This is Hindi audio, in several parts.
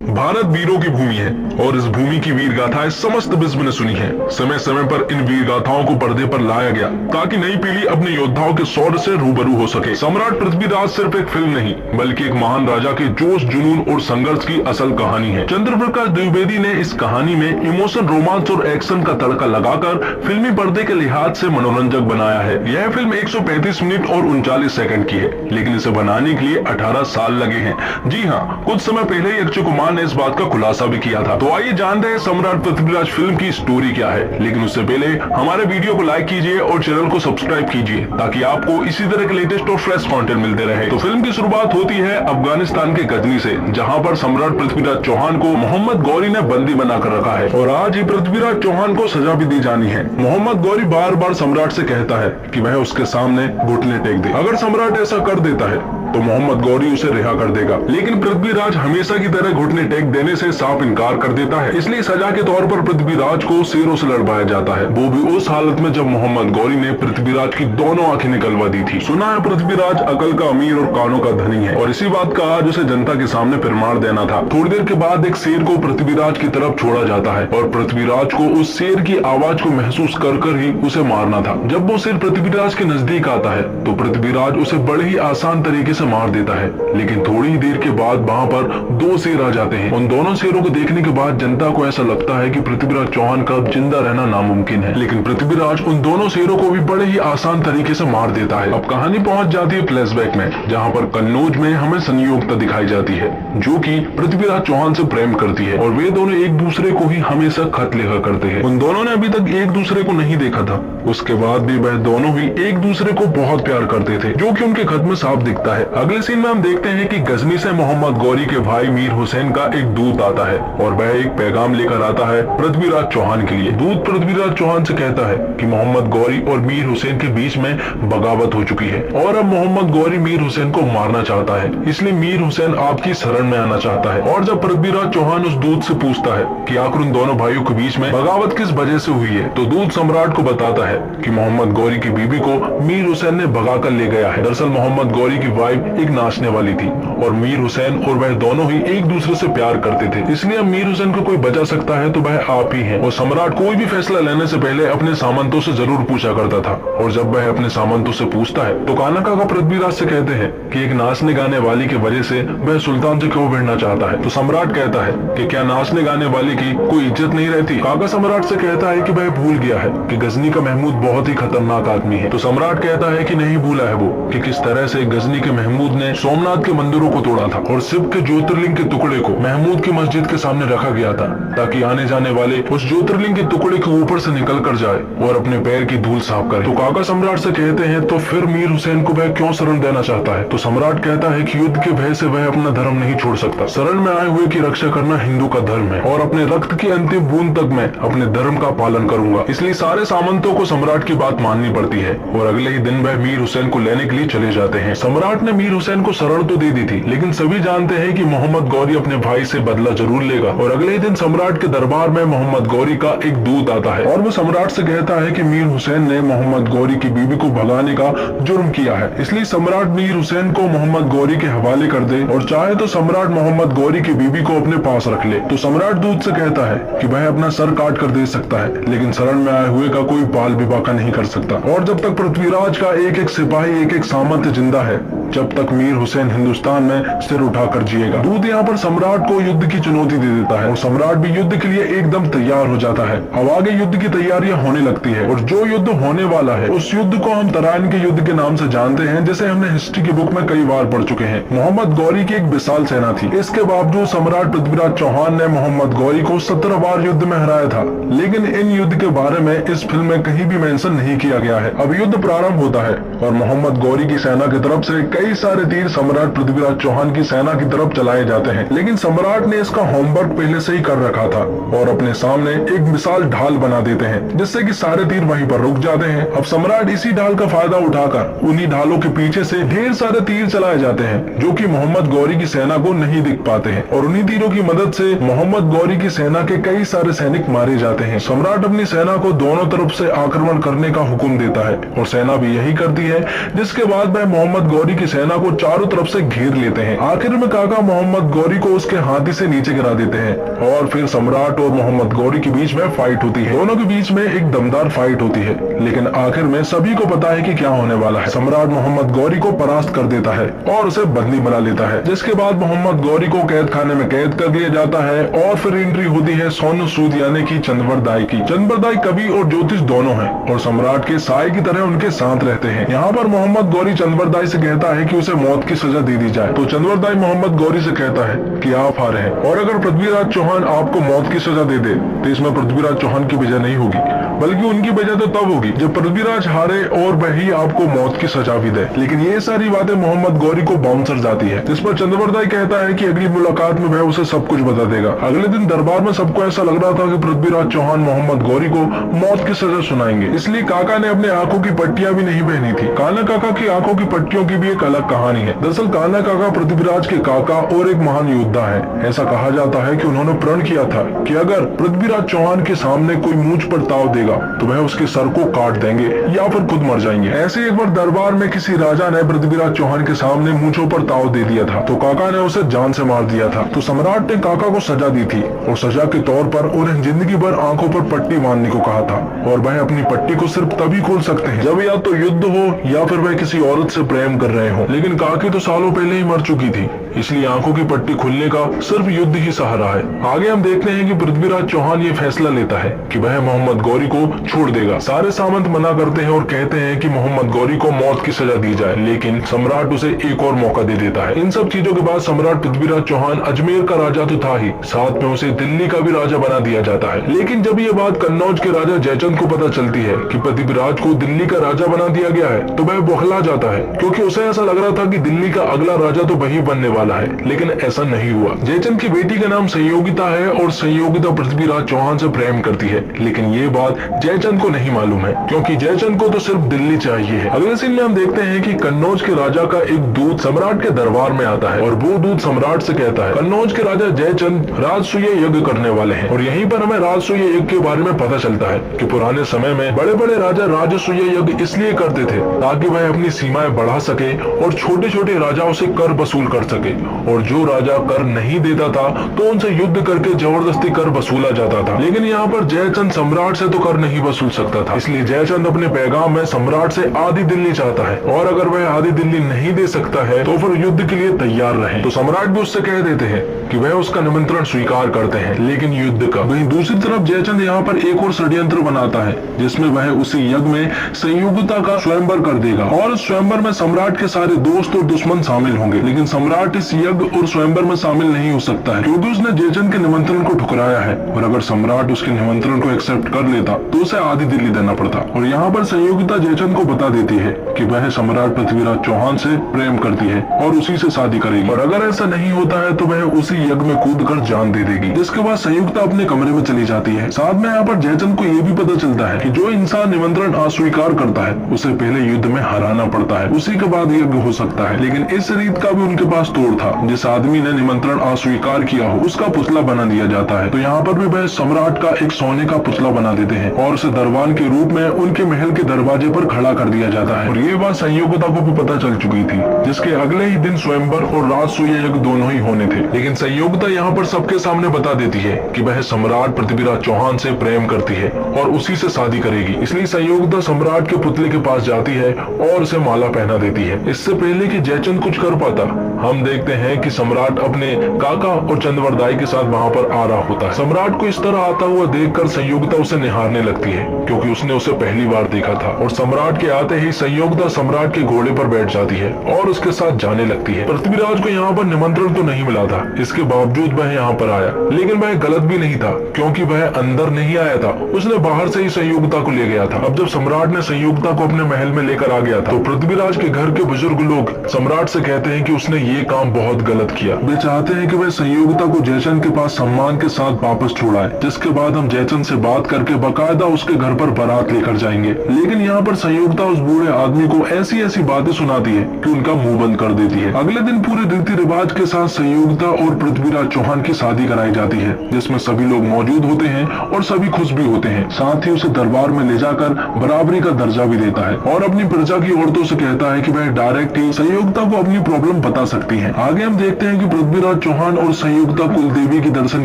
भारत वीरों की भूमि है और इस भूमि की वीर गाथाएं समस्त विश्व ने सुनी है। समय समय पर इन वीर गाथाओं को पर्दे पर लाया गया ताकि नई पीढ़ी अपने योद्धाओं के शौर्य से रूबरू हो सके। सम्राट पृथ्वीराज सिर्फ एक फिल्म नहीं बल्कि एक महान राजा के जोश, जुनून और संघर्ष की असल कहानी है। चंद्रप्रकाश द्विवेदी ने इस कहानी में इमोशन, रोमांच और एक्शन का तड़का लगाकर फिल्मी पर्दे के लिहाज से मनोरंजक बनाया है। यह फिल्म 135 मिनट और 39 सेकंड की है, लेकिन इसे बनाने के लिए 18 साल लगे हैं। जी हाँ, कुछ समय पहले ही अक्षय कुमार ने इस बात का खुलासा भी किया था। तो आइए जानते हैं सम्राट पृथ्वीराज फिल्म की स्टोरी क्या है। लेकिन उससे पहले हमारे वीडियो को लाइक कीजिए और चैनल को सब्सक्राइब कीजिए ताकि आपको इसी तरह के लेटेस्ट और फ्रेश कंटेंट मिलते रहे। तो फिल्म की शुरुआत होती है अफगानिस्तान के गजनी से, जहाँ पर सम्राट पृथ्वीराज चौहान को मोहम्मद गौरी ने बंदी बनाकर रखा है और आज ही पृथ्वीराज चौहान को सजा भी दी जानी है। मोहम्मद गौरी बार बार सम्राट से कहता है कि वह उसके सामने घुटने टेक दे। अगर सम्राट ऐसा कर देता है तो मोहम्मद गौरी उसे रिहा कर देगा, लेकिन पृथ्वीराज हमेशा की तरह घुटने टेक देने से साफ इनकार कर देता है। इसलिए सजा के तौर पर पृथ्वीराज को शेरों से लड़वाया जाता है, वो भी उस हालत में जब मोहम्मद गौरी ने पृथ्वीराज की दोनों आंखें निकलवा दी थी। सुना है पृथ्वीराज अकल का अमीर और कानों का धनी है और इसी बात का आज उसे जनता के सामने प्रमाण देना था। थोड़ी देर के बाद एक शेर को पृथ्वीराज की तरफ छोड़ा जाता है और पृथ्वीराज को उस शेर की आवाज को महसूस कर ही उसे मारना था। जब वो शेर पृथ्वीराज के नजदीक आता है तो पृथ्वीराज उसे बड़े ही आसान तरीके से मार देता है, लेकिन थोड़ी ही देर के बाद वहाँ पर दो शेर आ जाते हैं। उन दोनों शेरों को देखने के बाद जनता को ऐसा लगता है कि पृथ्वीराज चौहान का अब जिंदा रहना नामुमकिन है, लेकिन पृथ्वीराज उन दोनों शेरों को भी बड़े ही आसान तरीके से मार देता है। अब कहानी पहुंच जाती है फ्लैशबैक में, जहाँ पर कन्नौज में हमें संयोगता दिखाई जाती है जो कि पृथ्वीराज चौहान से प्रेम करती है और वे दोनों एक दूसरे को ही हमेशा खत लिखा करते हैं। उन दोनों ने अभी तक एक दूसरे को नहीं देखा था, उसके बाद भी वह दोनों ही एक दूसरे को बहुत प्यार करते थे, जो कि उनके खत में साफ दिखता है। अगले सीन में हम देखते हैं कि गजनी से मोहम्मद गौरी के भाई मीर हुसैन का एक दूत आता है और वह एक पैगाम लेकर आता है पृथ्वीराज चौहान के लिए। दूत पृथ्वीराज चौहान से कहता है कि मोहम्मद गौरी और मीर हुसैन के बीच में बगावत हो चुकी है और अब मोहम्मद गौरी मीर हुसैन को मारना चाहता है, इसलिए मीर हुसैन आपकी शरण में आना चाहता है। और जब पृथ्वीराज चौहान उस दूत से पूछता है कि आखिर उन दोनों भाइयों के बीच में बगावत किस वजह से हुई है, तो दूत सम्राट को बताता है कि मोहम्मद गौरी की बीबी को मीर हुसैन ने भगा कर ले गया है। दरअसल मोहम्मद गौरी की वाइफ एक नाचने वाली थी और मीर हुसैन और वह दोनों ही एक दूसरे से प्यार करते थे, इसलिए मीर हुसैन को कोई बचा सकता है तो वह आप ही है। और सम्राट कोई भी फैसला लेने से पहले अपने सामंतों से जरूर पूछा करता था और जब वह अपने सामंतों से पूछता है तो काना काका पृथ्वीराज से कहते हैं कि एक नाचने गाने वाली की वजह से वह सुल्तान से क्यों भिड़ना चाहता है, तो सम्राट कहता है कि क्या नाचने गाने वाली की कोई इज्जत नहीं रहती। काका सम्राट से कहता है कि वह भूल गया है कि गजनी का महमूद बहुत ही खतरनाक आदमी है, तो सम्राट कहता है कि नहीं भूला है वो कि किस तरह से गजनी के महमूद ने सोमनाथ के मंदिरों को तोड़ा था और शिव के ज्योतिर्लिंग के टुकड़े को महमूद की मस्जिद के सामने रखा गया था ताकि आने जाने वाले उस ज्योतिर्लिंग के टुकड़े के ऊपर से निकल कर जाए और अपने पैर की धूल साफ करे। तो काका सम्राट से कहते हैं तो फिर मीर हुसैन को वह क्यों शरण देना चाहता है, तो सम्राट कहता है कि युद्ध के भय से वह अपना धर्म नहीं छोड़ सकता। शरण में आए हुए की रक्षा करना हिंदू का धर्म है और अपने रक्त की अंतिम बूंद तक मैं अपने धर्म का पालन करूंगा, इसलिए सारे सामंतों को सम्राट की बात माननी पड़ती है। और अगले ही दिन वह मीर हुसैन को लेने के लिए चले जाते हैं। सम्राट ने मीर हुसैन को शरण तो दे दी थी, लेकिन सभी जानते हैं कि मोहम्मद गौरी अपने भाई से बदला जरूर लेगा और अगले ही दिन सम्राट के दरबार में मोहम्मद गौरी का एक दूत आता है और वो सम्राट से कहता है कि मीर हुसैन ने मोहम्मद गौरी की बीबी को भगाने का जुर्म किया है, इसलिए सम्राट मीर हुसैन को मोहम्मद गौरी के हवाले कर दे और चाहे तो सम्राट मोहम्मद गौरी की बीबी को अपने पास रख ले। तो सम्राट दूत से कहता है कि वह अपना सर काट कर दे सकता है, लेकिन शरण में आए हुए का कोई बाल विवाह का नहीं कर सकता। और जब तक पृथ्वीराज का एक एक सिपाही, एक एक सामंत जिंदा है, जब तक मीर हुसैन हिंदुस्तान में सिर उठाकर जिएगा। दूत यहाँ पर सम्राट को युद्ध की चुनौती दे देता है और सम्राट भी युद्ध के लिए एकदम तैयार हो जाता है। अब आगे युद्ध की तैयारियां होने लगती है और जो युद्ध होने वाला है उस युद्ध को हम तराइन के युद्ध के नाम से जानते हैं, जैसे हमने हिस्ट्री की बुक में कई बार पढ़ चुके हैं। मोहम्मद गौरी की एक विशाल सेना थी, इसके बावजूद सम्राट पृथ्वीराज चौहान ने मोहम्मद गौरी को 17 बार युद्ध में हराया था, लेकिन इन युद्ध के बारे में इस फिल्म में कहीं भी मेंशन नहीं किया गया है। अब युद्ध प्रारंभ होता है और मोहम्मद गौरी की सेना की तरफ से कई सारे तीर सम्राट पृथ्वीराज चौहान की सेना की तरफ चलाए जाते हैं, लेकिन सम्राट ने इसका होमवर्क पहले से ही कर रखा था और अपने सामने एक विशाल ढाल बना देते हैं, जिससे कि सारे तीर वहीं पर रुक जाते हैं। अब सम्राट इसी ढाल का फायदा उठाकर उन्हीं ढालों के पीछे से ढेर सारे तीर चलाए जाते हैं, जो कि मोहम्मद गौरी की सेना को नहीं दिख पाते हैं और उन्हीं तीरों की मदद से मोहम्मद गौरी की सेना के कई सारे सैनिक मारे जाते हैं। सम्राट अपनी सेना को दोनों तरफ से आक्रमण करने का हुक्म देता है और सेना भी यही करती है, जिसके बाद वह मोहम्मद गौरी की अपनी सेना को चारों तरफ से घेर लेते हैं। आखिर में काका मोहम्मद गौरी को उसके हाथी से नीचे गिरा देते हैं और फिर सम्राट और मोहम्मद गौरी के बीच में फाइट होती है। दोनों के बीच में एक दमदार फाइट होती है, लेकिन आखिर में सभी को पता है कि क्या होने वाला है। सम्राट मोहम्मद गौरी को परास्त कर देता है और उसे बंदी बना लेता है, जिसके बाद मोहम्मद गौरी को कैद खाने में कैद कर दिया जाता है। और फिर एंट्री होती है सोनू सूद यानी कि चंद्रवरदाई की। चंद्रवरदाई कवि और ज्योतिष दोनों हैं और सम्राट के साए की तरह उनके साथ रहते हैं। यहाँ पर मोहम्मद गौरी चंद्रवरदाई से कहता है कि उसे मौत की सजा दे दी जाए, तो चंद्रवरदाई मोहम्मद गौरी से कहता है कि आप हारे हैं और अगर पृथ्वीराज चौहान आपको मौत की सजा दे दे तो इसमें पृथ्वीराज चौहान की विजय नहीं होगी, बल्कि उनकी वजह तो तब होगी जब पृथ्वीराज हारे और वही आपको मौत की सजा भी दे। लेकिन ये सारी बातें मोहम्मद गौरी को बाउंसर जाती है, जिस पर चंद्रवरदाई कहता है कि अगली मुलाकात में वह उसे सब कुछ बता देगा। अगले दिन दरबार में सबको ऐसा लग रहा था कि पृथ्वीराज चौहान मोहम्मद गौरी को मौत की सजा सुनाएंगे, इसलिए काका ने अपने आंखों की पट्टियां भी नहीं पहनी थी। कान्हा काका की आंखों की पट्टियों की भी एक अलग कहानी है। दरअसल कान्हा काका पृथ्वीराज के काका और एक महान योद्धा है। ऐसा कहा जाता है कि उन्होंने प्रण किया था कि अगर पृथ्वीराज चौहान के सामने कोई मूंछ पर ताव देगा तो वह उसके सर को काट देंगे या फिर खुद मर जाएंगे। ऐसे एक बार दरबार में किसी राजा ने पृथ्वीराज चौहान के सामने मूंछों पर ताव दे दिया था, तो काका ने उसे जान से मार दिया था। तो सम्राट ने काका को सजा दी थी और सजा के तौर पर उन्हें जिंदगी भर आंखों पर पट्टी बांधने को कहा था, और वह अपनी पट्टी को सिर्फ तभी खोल सकते हैं जब या तो युद्ध हो या फिर वह किसी औरत से प्रेम कर रहे हो। लेकिन काकी तो सालों पहले ही मर चुकी थी, इसलिए आंखों की पट्टी खुलने का सिर्फ युद्ध ही सहारा है। आगे हम देखते हैं कि पृथ्वीराज चौहान ये फैसला लेता है कि वह मोहम्मद गौरी को छोड़ देगा। सारे सामंत मना करते हैं और कहते हैं कि मोहम्मद गौरी को मौत की सजा दी जाए, लेकिन सम्राट उसे एक और मौका दे देता है। इन सब चीजों के बाद सम्राट पृथ्वीराज चौहान अजमेर का राजा तो था ही, साथ में उसे दिल्ली का भी राजा बना दिया जाता है। लेकिन जब ये बात कन्नौज के राजा जयचंद को पता चलती है कि पृथ्वीराज को दिल्ली का राजा बना दिया गया है, तो वह बौखला जाता है, क्योंकि उसे ऐसा लग रहा था कि दिल्ली का अगला राजा तो वही बनने वाला है। लेकिन ऐसा नहीं हुआ। जयचंद की बेटी का नाम संयोगिता है और संयोगिता पृथ्वीराज चौहान से प्रेम करती है, लेकिन ये बात जयचंद को नहीं मालूम है, क्योंकि जयचंद को तो सिर्फ दिल्ली चाहिए है। अगले सीन में हम देखते हैं कि कन्नौज के राजा का एक दूत सम्राट के दरबार में आता है और वो दूत सम्राट से कहता है कन्नौज के राजा जयचंद राजसूय यज्ञ करने वाले हैं। और यहीं पर हमें राजसूय यज्ञ के बारे में पता चलता है कि पुराने समय में बड़े बड़े राजा राजसूय यज्ञ इसलिए करते थे ताकि वह अपनी सीमाएं बढ़ा सके और छोटे छोटे राजाओं से कर वसूल कर सके, और जो राजा कर नहीं देता था तो उनसे युद्ध करके जबरदस्ती कर वसूला जाता था। लेकिन यहाँ पर जयचंद सम्राट से तो कर नहीं वसूल सकता था, इसलिए जयचंद अपने पैगाम में सम्राट से आधी दिल्ली चाहता है, और अगर वह आधी दिल्ली नहीं दे सकता है तो फिर युद्ध के लिए तैयार रहे। तो सम्राट भी उससे कह देते हैं कि वह उसका निमंत्रण स्वीकार करते हैं, लेकिन युद्ध का। वहीं दूसरी तरफ जयचंद यहाँ पर एक और षड्यंत्र बनाता है, जिसमें वह उसी यज्ञ में संयुक्ता का स्वयंवर कर देगा, और इस स्वयंवर में सम्राट के सारे दोस्त और दुश्मन शामिल होंगे। लेकिन सम्राट इस यज्ञ और स्वयंवर में शामिल नहीं हो सकता है, क्योंकि उसने जयचंद के निमंत्रण को ठुकराया है, और अगर सम्राट उसके निमंत्रण को एक्सेप्ट कर लेता तो उसे आधी दिल्ली देना पड़ता। और यहाँ पर संयोगिता जयचंद को बता देती है कि वह सम्राट पृथ्वीराज चौहान से प्रेम करती है और उसी से शादी करेगी, और अगर ऐसा नहीं होता है तो वह उसी यज्ञ में कूदकर जान दे देगी। जिसके बाद संयुक्ता अपने कमरे में चली जाती है। साथ में यहाँ पर जयचंद को यह भी पता चलता है कि जो इंसान निमंत्रण अस्वीकार करता है उसे पहले युद्ध में हराना पड़ता है, उसी के बाद यज्ञ हो सकता है। लेकिन इस रीत का भी उनके पास तोड़ था, जिस आदमी ने निमंत्रण अस्वीकार किया हो उसका पुतला बना दिया जाता है। तो यहाँ पर भी वह सम्राट का एक सोने का पुतला बना देते हैं और उसे दरबान के रूप में उनके महल के दरवाजे पर खड़ा कर दिया जाता है। और ये बात संयोगिता को भी पता चल चुकी थी, जिसके अगले ही दिन स्वयंवर और राजसूय यज्ञ दोनों ही होने थे। लेकिन संयोगिता यहाँ पर सबके सामने बता देती है कि वह सम्राट पृथ्वीराज चौहान से प्रेम करती है और उसी से शादी करेगी। इसलिए संयोगिता सम्राट के पुतले के पास जाती है और उसे माला पहना देती है। इससे पहले कि जयचंद कुछ कर पाता, हम देखते हैं कि सम्राट अपने काका और चंद्रवरदाई के साथ वहाँ पर आ रहा होता है। सम्राट को इस तरह आता हुआ देखकर संयोगिता उसे निहारने लगती है, क्योंकि उसने उसे पहली बार देखा था। और सम्राट के आते ही संयोगिता सम्राट के घोड़े पर बैठ जाती है और उसके साथ जाने लगती है। पृथ्वीराज को यहाँ पर निमंत्रण तो नहीं मिला था, इसके बावजूद वह यहाँ पर आया, लेकिन वह गलत भी नहीं था, क्योंकि वह अंदर नहीं आया था, उसने बाहर से ही संयोगिता को ले गया था। अब जब सम्राट ने संयोगिता को अपने महल में लेकर आ गया था, तो पृथ्वीराज के घर के बुजुर्ग लोग सम्राट से कहते हैं कि उसने ये काम काम बहुत गलत किया। वे चाहते हैं कि वह संयोगिता को जयचंद के पास सम्मान के साथ वापस छोड़ाए, जिसके बाद हम जयचंद से बात करके बकायदा उसके घर पर बारात लेकर जाएंगे। लेकिन यहाँ पर संयोगिता उस बूढ़े आदमी को ऐसी ऐसी बातें सुनाती है कि उनका मुंह बंद कर देती है। अगले दिन पूरे रीति रिवाज के साथ संयोगिता और पृथ्वीराज चौहान की शादी कराई जाती है, जिसमें सभी लोग मौजूद होते हैं और सभी खुश भी होते हैं। साथ ही उसे दरबार में ले जाकर बराबरी का दर्जा भी देता है और अपनी प्रजा की औरतों से कहता है कि वह डायरेक्ट ही संयोगिता को अपनी प्रॉब्लम बता सकती है। आगे हम देखते हैं कि पृथ्वीराज चौहान और संयोगिता कुलदेवी की दर्शन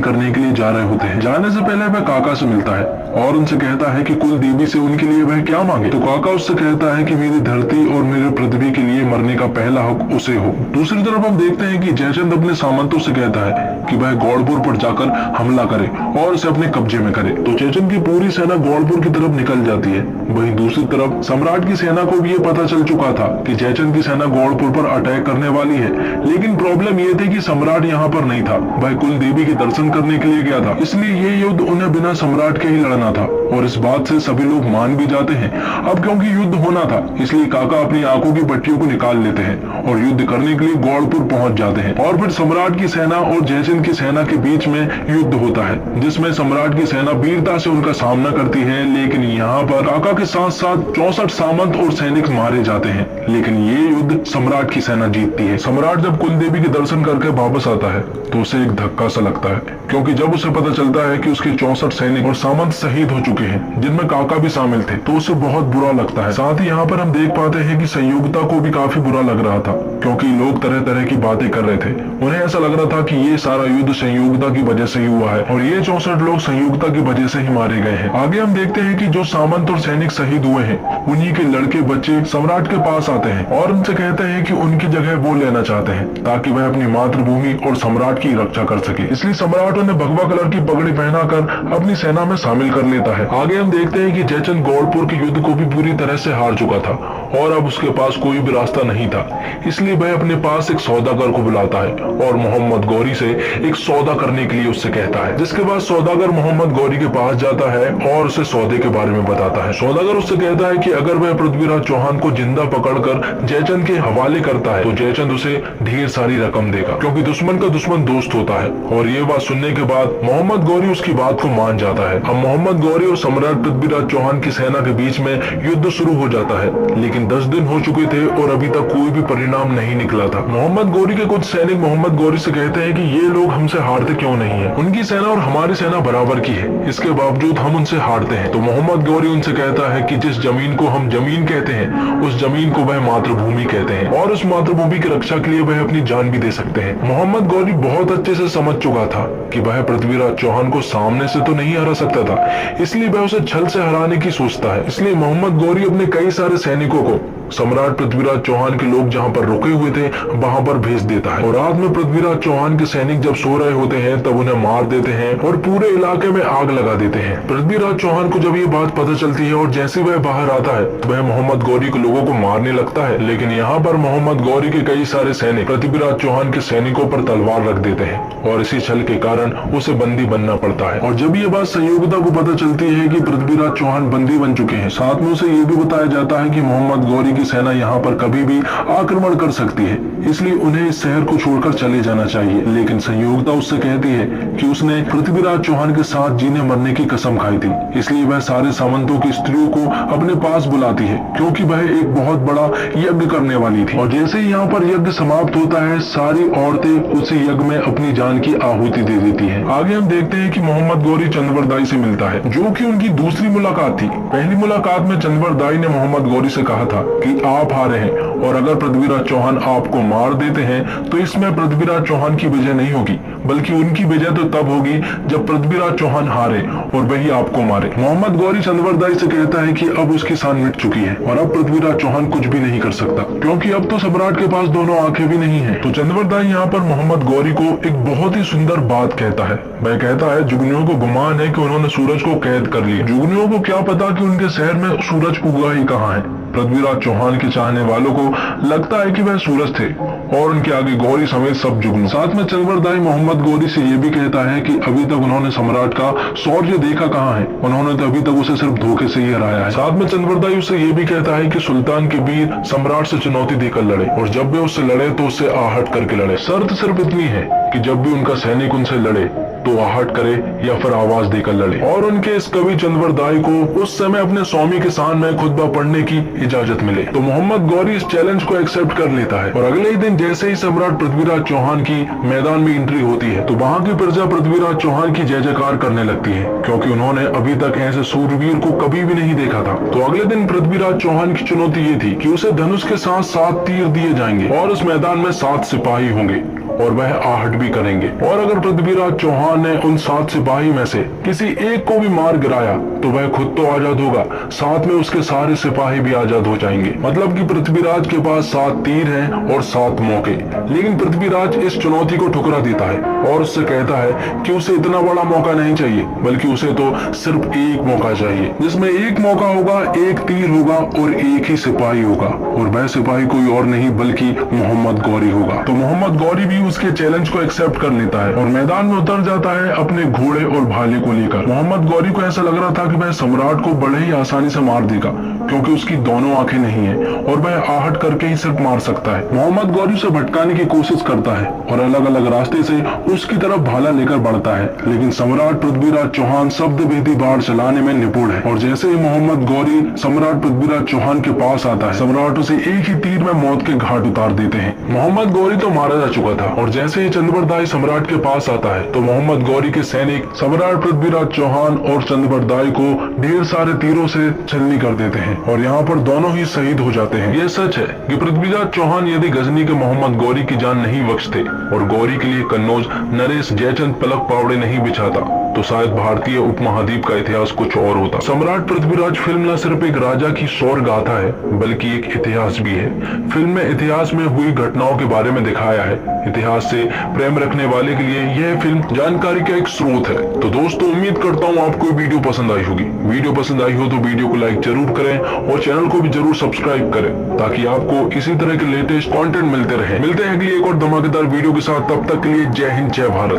करने के लिए जा रहे होते हैं। जाने से पहले वह काका से मिलता है और उनसे कहता है कि कुल देवी से उनके लिए वह क्या मांगे। तो काका उससे कहता है कि मेरी धरती और मेरे पृथ्वी के लिए मरने का पहला हक उसे हो। दूसरी तरफ हम देखते हैं कि जयचंद अपने सामंतों से कहता है कि वह गौड़पुर पर जाकर हमला करे और इसे अपने कब्जे में करे। तो जयचंद की पूरी सेना गौड़पुर की तरफ निकल जाती है। वहीं दूसरी तरफ सम्राट की सेना को भी ये पता चल चुका था कि जयचंद की सेना गौड़पुर पर अटैक करने वाली है, लेकिन प्रॉब्लम ये थी कि सम्राट यहाँ पर नहीं था, वह कुल देवी के दर्शन करने के लिए गया था। इसलिए ये युद्ध उन्हें बिना सम्राट के ही लड़ना था और इस बात से सभी लोग मान भी जाते हैं। अब क्योंकि युद्ध होना था, इसलिए काका अपनी आंखों की पट्टियों को निकाल लेते हैं और युद्ध करने के लिए गौड़पुर पहुंच जाते हैं। और फिर सम्राट की सेना और जयचंद की सेना के बीच में युद्ध होता है, जिसमें सम्राट की सेना वीरता से उनका सामना करती है। लेकिन यहाँ पर काका के साथ साथ 64 सामंत और सैनिक मारे जाते हैं, लेकिन ये युद्ध सम्राट की सेना जीतती है। सम्राट जब कुल देवी के दर्शन करके वापस आता है तो उसे एक धक्का सा लगता है, क्योंकि जब उसे पता चलता है कि उसके 64 सैनिक और सामंत शहीद हो चुके हैं, जिनमें काका भी शामिल थे, तो उसे बहुत बुरा लगता है। साथ ही यहाँ पर हम देख पाते हैं कि संयोगिता को भी काफी बुरा लग रहा था, क्योंकि लोग तरह तरह की बातें कर रहे थे। उन्हें ऐसा लग रहा था कि ये सारा युद्ध संयोगिता की वजह से ही हुआ है और ये 64 लोग संयोगिता की वजह से ही मारे गए हैं। आगे हम देखते हैं कि जो सामंत और सैनिक शहीद हुए हैं, उन्हीं के लड़के बच्चे सम्राट के पास आते हैं और उनसे कहते हैं कि उनकी जगह वो लेना चाहते हैं, ताकि वह अपनी मातृभूमि और सम्राट की रक्षा कर सके। इसलिए सम्राट उन्हें भगवा कलर की पगड़ी पहनाकर अपनी सेना में शामिल कर लेता है। आगे हम देखते हैं कि जयचंद गौड़पुर के युद्ध को भी पूरी तरह से हार चुका था और अब उसके पास कोई भी रास्ता नहीं था। इसलिए वह अपने पास एक सौदागर को बुलाता है और मोहम्मद गौरी से एक सौदा करने के लिए उससे कहता है, जिसके बाद सौदागर मोहम्मद गौरी के पास जाता है और उसे सौदे के बारे में बताता है। सौदागर उससे कहता है कि अगर वह पृथ्वीराज चौहान को जिंदा पकड़कर जयचंद के हवाले करता है तो जयचंद उसे ढेर सारी रकम देगा, क्योंकि दुश्मन का दुश्मन दोस्त होता है। और ये बात सुनने के बाद मोहम्मद गौरी उसकी बात को मान जाता है। अब मोहम्मद गौरी और सम्राट पृथ्वीराज चौहान की सेना के बीच में युद्ध शुरू हो जाता है, लेकिन 10 दिन हो चुके थे और अभी तक कोई भी परिणाम नहीं निकला था। मोहम्मद गौरी के कुछ सैनिक मोहम्मद गौरी से कहते हैं कि ये लोग हमसे हारते क्यों नहीं है, उनकी सेना और हमारी सेना बराबर की है, इसके बावजूद हम उनसे हारते हैं। तो मोहम्मद गौरी उनसे कहता है कि जिस जमीन को हम जमीन कहते हैं, उस जमीन को वह मातृभूमि कहते हैं और उस मातृभूमि की रक्षा के लिए वह अपनी जान भी दे सकते हैं। मोहम्मद गौरी बहुत अच्छे से समझ चुका था कि वह पृथ्वीराज चौहान को सामने से तो नहीं हरा सकता था, इसलिए वह उसे छल से हराने की सोचता है। इसलिए मोहम्मद गौरी अपने कई सारे सैनिकों को सम्राट पृथ्वीराज चौहान के लोग जहां पर रुके हुए थे वहां पर भेज देता है और रात में पृथ्वीराज चौहान के सैनिक जब सो रहे होते हैं तब उन्हें मार देते हैं और पूरे इलाके में आग लगा देते हैं। पृथ्वीराज चौहान को जब ये बात पता चलती है और जैसे वह बाहर आता है वह मोहम्मद गौरी के लोगों को मारने लगता है, लेकिन यहाँ पर मोहम्मद गौरी के कई सारे सैनिक पृथ्वीराज चौहान के सैनिकों पर तलवार रख देते हैं और इसी छल के कारण उसे बंदी बनना पड़ता है। और जब ये बात संयोगिता को पता चलती है कि पृथ्वीराज चौहान बंदी बन चुके हैं, साथ में उसे ये भी बताया जाता है कि मोहम्मद गौरी की सेना यहाँ पर कभी भी आक्रमण कर सकती है, इसलिए उन्हें इस शहर को छोड़कर चले जाना चाहिए। लेकिन संयोगिता उससे कहती है कि उसने पृथ्वीराज चौहान के साथ जीने मरने की कसम खाई थी, इसलिए वह सारे सामंतों की स्त्रियों को अपने पास बुलाती है, क्योंकि वह एक बहुत बड़ा यज्ञ करने वाली थी। और जैसे ही यहाँ पर यज्ञ समाप्त होता है, सारी औरतें उस यज्ञ में अपनी जान की आहुति दे देती हैं। आगे हम देखते हैं कि मोहम्मद गौरी चंद्रवरदाई से मिलता है, जो कि उनकी दूसरी मुलाकात थी। पहली मुलाकात में चंद्रवरदाई ने मोहम्मद गौरी से कहा था कि आप हारे हैं और अगर पृथ्वीराज चौहान आपको मार देते हैं तो इसमें पृथ्वीराज चौहान की विजय नहीं होगी, बल्कि उनकी विजय तो तब होगी जब पृथ्वीराज चौहान हारे और वही आपको मारे। मोहम्मद गौरी चंद्रवरदाई से कहता है कि अब उसकी शान मिट चुकी है और अब पृथ्वीराज चौहान कुछ भी नहीं कर सकता, क्योंकि अब तो सम्राट के पास दोनों आंखें भी नहीं है। तो चंद्रवरदाई यहाँ पर मोहम्मद गौरी को एक बहुत ही सुंदर बात कहता है। वह कहता है जुगनियों को गुमान है कि उन्होंने सूरज को कैद कर लिया। जुगनियों को क्या पता कि उनके शहर में सूरज उगा ही कहाँ है। पृथ्वीराज चौहान के चाहने वालों को लगता है कि वह सूरज थे और उनके आगे गौरी समेत सब जुगनू। साथ में चंद्रबरदाई मोहम्मद गौरी से ये भी कहता है कि अभी तक उन्होंने सम्राट का शौर्य देखा कहाँ है, उन्होंने तो अभी तक उसे सिर्फ धोखे से ही हराया है। साथ में चंद्रबरदाई उसे ये भी कहता है कि सुल्तान के वीर सम्राट से चुनौती देकर लड़े और जब भी उससे लड़े तो उससे आहट करके लड़े। शर्त सिर्फ इतनी है कि जब भी उनका सैनिक उनसे लड़े तो आहट करे या फिर आवाज देकर लड़े। और उनके इस कवि चंद्रबरदाई को उस समय अपने स्वामी के सामने खुतबा पढ़ने की इजाजत मिले तो मोहम्मद गौरी इस चैलेंज को एक्सेप्ट कर लेता है। और अगले ही दिन जैसे ही सम्राट पृथ्वीराज चौहान की मैदान में एंट्री होती है तो वहाँ की प्रजा पृथ्वीराज चौहान की जय जयकार करने लगती है, क्योंकि उन्होंने अभी तक ऐसे सूरवीर को कभी भी नहीं देखा था। तो अगले दिन पृथ्वीराज चौहान की चुनौती ये थी कि उसे धनुष के साथ 7 तीर दिए जाएंगे और उस मैदान में 7 सिपाही होंगे और वह आहट भी करेंगे। और अगर पृथ्वीराज चौहान ने उन 7 सिपाही में से किसी एक को भी मार गिराया तो वह खुद तो आजाद होगा, साथ में उसके सारे सिपाही भी आजाद हो जाएंगे। मतलब कि पृथ्वीराज के पास 7 तीर हैं और 7 मौके। लेकिन पृथ्वीराज इस चुनौती को ठुकरा देता है और उससे कहता है कि उसे इतना बड़ा मौका नहीं चाहिए, बल्कि उसे तो सिर्फ एक मौका चाहिए, जिसमें एक मौका होगा, एक तीर होगा और एक ही सिपाही होगा। और वह सिपाही कोई और नहीं बल्कि मोहम्मद गौरी होगा। तो मोहम्मद गौरी भी उसके चैलेंज को एक्सेप्ट कर लेता है और मैदान में उतर जाता है अपने घोड़े और भाले को लेकर। मोहम्मद गौरी को ऐसा लग रहा था कि वह सम्राट को बड़े ही आसानी से मार देगा, क्योंकि उसकी दोनों आंखें नहीं है और वह आहट करके ही सिर्फ मार सकता है। मोहम्मद गौरी उसे भटकाने की कोशिश करता है और अलग अलग रास्ते से उसकी तरफ भाला लेकर बढ़ता है, लेकिन सम्राट पृथ्वीराज चौहान शब्द भेदी बाढ़ चलाने में निपुण है। और जैसे ही मोहम्मद गौरी सम्राट पृथ्वीराज चौहान के पास आता है, सम्राट उसे एक ही तीर में मौत के घाट उतार देते हैं। मोहम्मद गौरी तो मारा जा चुका था और जैसे ही चंद्रबरदाई सम्राट के पास आता है तो मोहम्मद गौरी के सैनिक सम्राट पृथ्वीराज चौहान और चंद्रबरदाई को ढेर सारे तीरों से छलनी कर देते हैं और यहाँ पर दोनों ही शहीद हो जाते हैं। यह सच है कि पृथ्वीराज चौहान यदि गजनी के मोहम्मद गौरी की जान नहीं बख्शते और गौरी के लिए कन्नौज नरेश जयचंद पलक पावड़े नहीं बिछाता तो शायद भारतीय उपमहाद्वीप का इतिहास कुछ और होता। सम्राट पृथ्वीराज फिल्म न सिर्फ एक राजा की शौर्य गाथा है बल्कि एक इतिहास भी है। फिल्म में इतिहास में हुई घटनाओं के बारे में दिखाया है। इतिहास से प्रेम रखने वाले के लिए यह फिल्म जानकारी का एक स्रोत है। तो दोस्तों, उम्मीद करता हूँ आपको वीडियो पसंद आई होगी। वीडियो पसंद आई हो तो वीडियो को लाइक जरूर करें और चैनल को भी जरूर सब्सक्राइब करें ताकि आपको इसी तरह के लेटेस्ट कंटेंट मिलते रहे। मिलते हैं अगली एक और धमाकेदार वीडियो के साथ, तब तक के लिए जय हिंद जय भारत।